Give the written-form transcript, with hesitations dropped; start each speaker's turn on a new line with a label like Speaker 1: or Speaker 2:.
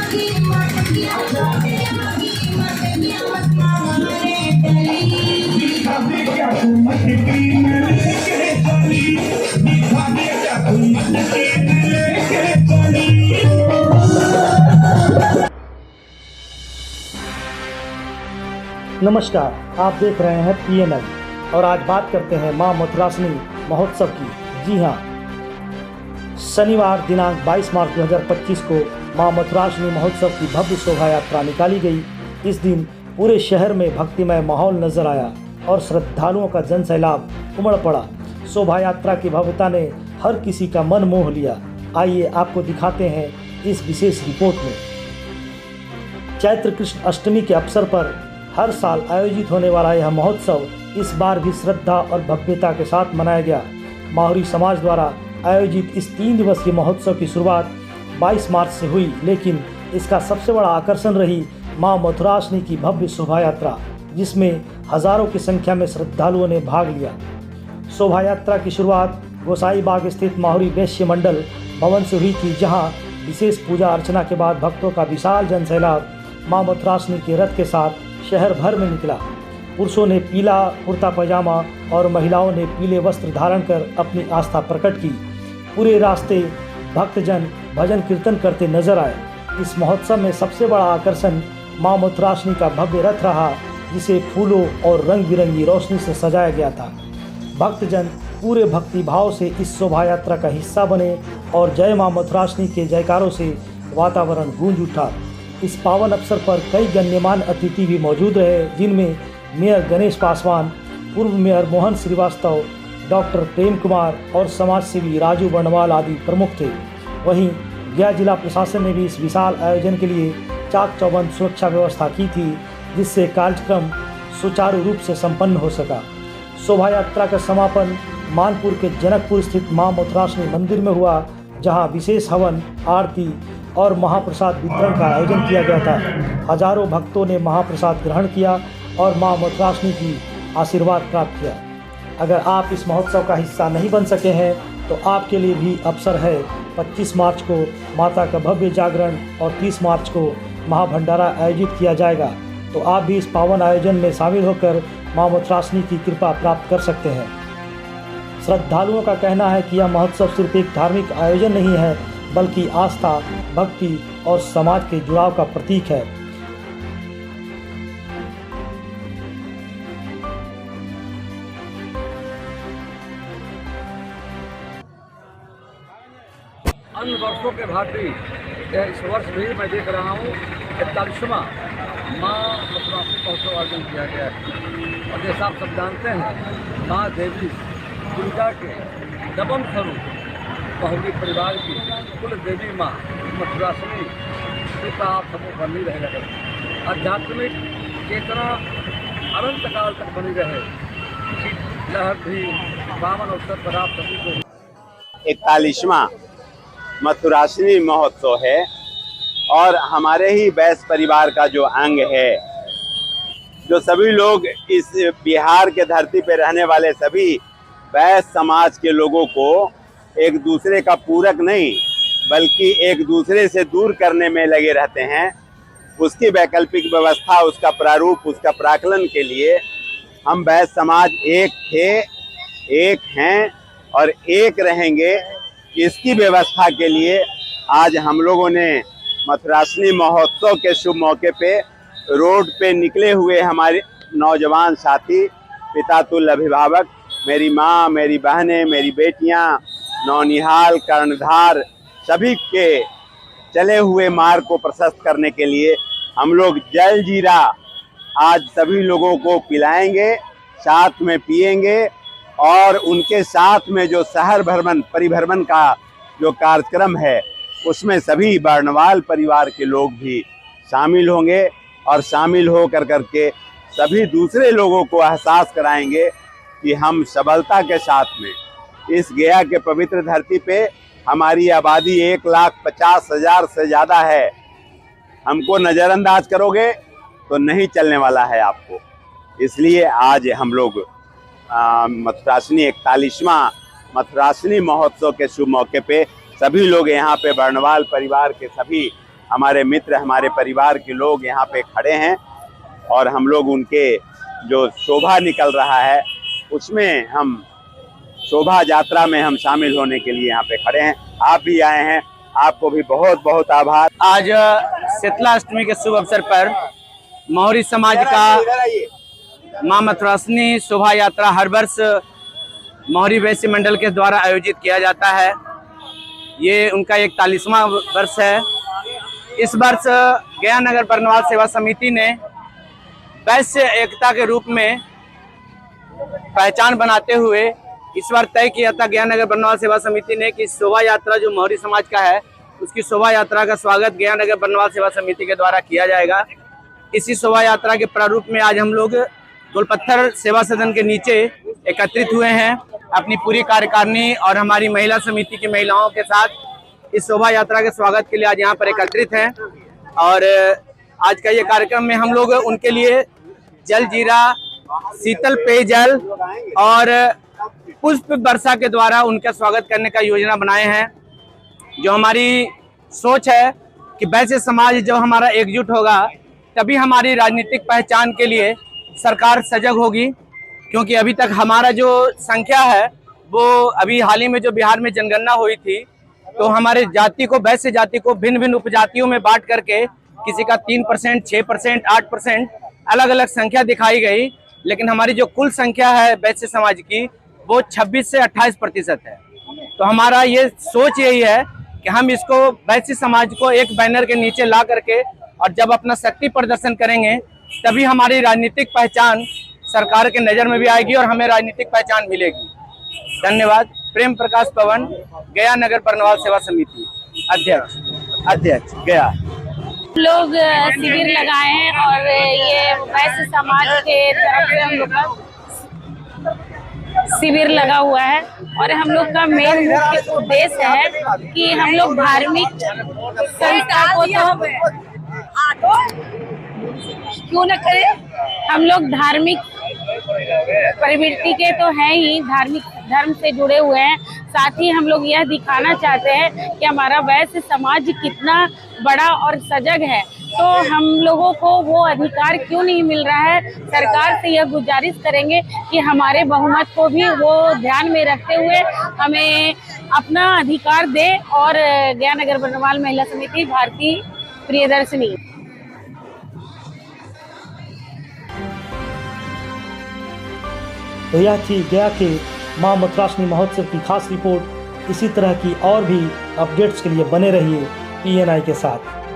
Speaker 1: नमस्कार, आप देख रहे हैं PNL और आज बात करते हैं मां मथुरासनी महोत्सव की। जी हां, शनिवार दिनांक 22 मार्च 2025 को मां मथुरासनी महोत्सव की भव्य शोभा यात्रा निकाली गई। इस दिन पूरे शहर में भक्तिमय माहौल नजर आया और श्रद्धालुओं का जनसैलाब उमड़ पड़ा। शोभा यात्रा की भव्यता ने हर किसी का मन मोह लिया। आइए आपको दिखाते हैं इस विशेष रिपोर्ट में। चैत्र कृष्ण अष्टमी के अवसर पर हर साल आयोजित होने वाला यह महोत्सव इस बार भी श्रद्धा और भव्यता के साथ मनाया गया। माहुरी समाज द्वारा आयोजित इस 3 दिवसीय महोत्सव की शुरुआत 22 मार्च से हुई, लेकिन इसका सबसे बड़ा आकर्षण रही मां मथुरासनी की भव्य शोभा यात्रा, जिसमें हजारों की संख्या में श्रद्धालुओं ने भाग लिया। शोभा यात्रा की शुरुआत गोसाई बाग स्थित माहुरी वैश्य मंडल भवन से हुई थी, जहां विशेष पूजा अर्चना के बाद भक्तों का विशाल जनसैलाब मां मथुरासनी के रथ के साथ शहर भर में निकला। पुरुषों ने पीला कुर्ता पैजामा और महिलाओं ने पीले वस्त्र धारण कर अपनी आस्था प्रकट की। पूरे रास्ते भक्तजन भजन कीर्तन करते नजर आए। इस महोत्सव में सबसे बड़ा आकर्षण मां मथुरासनी का भव्य रथ रहा, जिसे फूलों और रंग बिरंगी रोशनी से सजाया गया था। भक्तजन पूरे भक्ति भाव से इस शोभा यात्रा का हिस्सा बने और जय मां मथुरासनी के जयकारों से वातावरण गूंज उठा। इस पावन अवसर पर कई गण्यमान्य अतिथि भी मौजूद रहे, जिनमें मेयर गणेश पासवान, पूर्व मेयर मोहन श्रीवास्तव, डॉक्टर प्रेम कुमार और समाजसेवी राजू बर्णवाल आदि प्रमुख थे। वहीं गया जिला प्रशासन ने भी इस विशाल आयोजन के लिए चाक चौबंद सुरक्षा व्यवस्था की थी, जिससे कार्यक्रम सुचारू रूप से संपन्न हो सका। शोभा यात्रा का समापन मानपुर के जनकपुर स्थित मां मथुरासनी मंदिर में हुआ, जहां विशेष हवन, आरती और महाप्रसाद वितरण का आयोजन किया गया था। हजारों भक्तों ने महाप्रसाद ग्रहण किया और मां मथुरासनी की आशीर्वाद प्राप्त किया। अगर आप इस महोत्सव का हिस्सा नहीं बन सके हैं तो आपके लिए भी अवसर है। 25 मार्च को माता का भव्य जागरण और 30 मार्च को महाभंडारा आयोजित किया जाएगा, तो आप भी इस पावन आयोजन में शामिल होकर मां मथुरासनी की कृपा प्राप्त कर सकते हैं। श्रद्धालुओं का कहना है कि यह महोत्सव सिर्फ एक धार्मिक आयोजन नहीं है, बल्कि आस्था, भक्ति और समाज के जुड़ाव का प्रतीक है।
Speaker 2: अन्य वर्षों के भांति इस वर्ष भी मैं देख रहा हूँ 41वां माँ मथुरासनी महोत्सव आयोजन किया गया है। और जैसा आप सब जानते हैं, माँ देवी दुर्गा के नवम स्वरूप माहुरी परिवार की कुल देवी माँ मथुरासनी कृपा आप सबको बनी रहे। आध्यात्मिक चेतना अनंत काल तक बनी रहे। लहर भी पावन अवसर पर आप सभी को
Speaker 3: 41वां मथुरासनी महोत्सव है और हमारे ही वैश्य परिवार का जो अंग है, जो सभी लोग इस बिहार के धरती पर रहने वाले सभी वैश्य समाज के लोगों को एक दूसरे का पूरक नहीं बल्कि एक दूसरे से दूर करने में लगे रहते हैं, उसकी वैकल्पिक व्यवस्था, उसका प्रारूप, उसका प्राकलन के लिए हम वैश्य समाज एक थे, एक हैं और एक रहेंगे। इसकी व्यवस्था के लिए आज हम लोगों ने मथुरासनी महोत्सव के शुभ मौके पे रोड पे निकले हुए हमारे नौजवान साथी, पिता तुल्य अभिभावक, मेरी माँ, मेरी बहनें, मेरी बेटियाँ, नौनिहाल, कर्णधार, सभी के चले हुए मार्ग को प्रशस्त करने के लिए हम लोग जल जीरा आज सभी लोगों को पिलाएंगे, साथ में पिएंगे और उनके साथ में जो शहर भ्रमण परिभ्रमण का जो कार्यक्रम है उसमें सभी बर्णवाल परिवार के लोग भी शामिल होंगे और शामिल हो करके सभी दूसरे लोगों को एहसास कराएंगे कि हम सबलता के साथ में इस गया के पवित्र धरती पे हमारी आबादी 1,50,000 से ज़्यादा है। हमको नज़रअंदाज करोगे तो नहीं चलने वाला है आपको। इसलिए आज हम लोग मथुरासनी 41वां मथुरासनी महोत्सव के शुभ मौके पे सभी लोग यहाँ पे बर्णवाल परिवार के सभी हमारे मित्र, हमारे परिवार के लोग यहाँ पे खड़े हैं और हम लोग उनके जो शोभा निकल रहा है उसमें हम शोभा यात्रा में हम शामिल होने के लिए यहाँ पे खड़े हैं। आप भी आए हैं, आपको भी बहुत बहुत आभार।
Speaker 4: आज शीतला अष्टमी के शुभ अवसर पर मौर्य समाज का मां मथुरासनी शोभा यात्रा हर वर्ष मौर्य वैश्य मंडल के द्वारा आयोजित किया जाता है। ये उनका 41वां वर्ष है। इस वर्ष गया नगर बरनवाल सेवा समिति ने वैश्य एकता के रूप में पहचान बनाते हुए इस बार तय किया था गया नगर बरनवाल सेवा समिति ने कि शोभा यात्रा जो मौर्य समाज का है उसकी शोभा यात्रा का स्वागत गया नगर बरनवाल सेवा समिति के द्वारा किया जाएगा। इसी शोभा यात्रा के प्रारूप में आज हम लोग गोलपत्थर सेवा सदन के नीचे एकत्रित हुए हैं अपनी पूरी कार्यकारिणी और हमारी महिला समिति की महिलाओं के साथ इस शोभा यात्रा के स्वागत के लिए आज यहाँ पर एकत्रित हैं। और आज का ये कार्यक्रम में हम लोग उनके लिए जल जीरा, शीतल पेयजल और पुष्प वर्षा के द्वारा उनका स्वागत करने का योजना बनाए हैं। जो हमारी सोच है कि वैश्य समाज जब हमारा एकजुट होगा तभी हमारी राजनीतिक पहचान के लिए सरकार सजग होगी, क्योंकि अभी तक हमारा जो संख्या है वो अभी हाल ही में जो बिहार में जनगणना हुई थी तो हमारे जाति को, वैश्य जाति को भिन्न भिन्न उपजातियों में बांट करके किसी का 3%, 6%, 8% अलग अलग संख्या दिखाई गई, लेकिन हमारी जो कुल संख्या है वैश्य समाज की वो 26 से 28% है। तो हमारा ये सोच यही है कि हम इसको वैश्य समाज को एक बैनर के नीचे ला करके और जब अपना शक्ति प्रदर्शन करेंगे तभी हमारी राजनीतिक पहचान सरकार के नज़र में भी आएगी और हमें राजनीतिक पहचान मिलेगी। धन्यवाद। प्रेम प्रकाश पवन, गया नगर बरनवाल सेवा समिति अध्यक्ष गया।
Speaker 5: लोग शिविर लगाए हैं और ये वैश्य समाज के तरफ से हम लोग का शिविर लगा हुआ है और हम लोग का मेन मुख्य उद्देश्य है कि हम लोग धार्मिक संस्था को तो क्यों न करें, हम लोग धार्मिक प्रवृत्ति के तो हैं ही, धार्मिक धर्म से जुड़े हुए हैं। साथ ही हम लोग यह दिखाना चाहते हैं कि हमारा वैश्य समाज कितना बड़ा और सजग है। तो हम लोगों को वो अधिकार क्यों नहीं मिल रहा है। सरकार से यह गुजारिश करेंगे कि हमारे बहुमत को भी वो ध्यान में रखते हुए हमें अपना अधिकार दे। और गया नगर बरनवाल महिला समिति भारती प्रियदर्शनी।
Speaker 1: तो यह थी गया के मां मथुरासनी महोत्सव की खास रिपोर्ट। इसी तरह की और भी अपडेट्स के लिए बने रहिए PNI के साथ।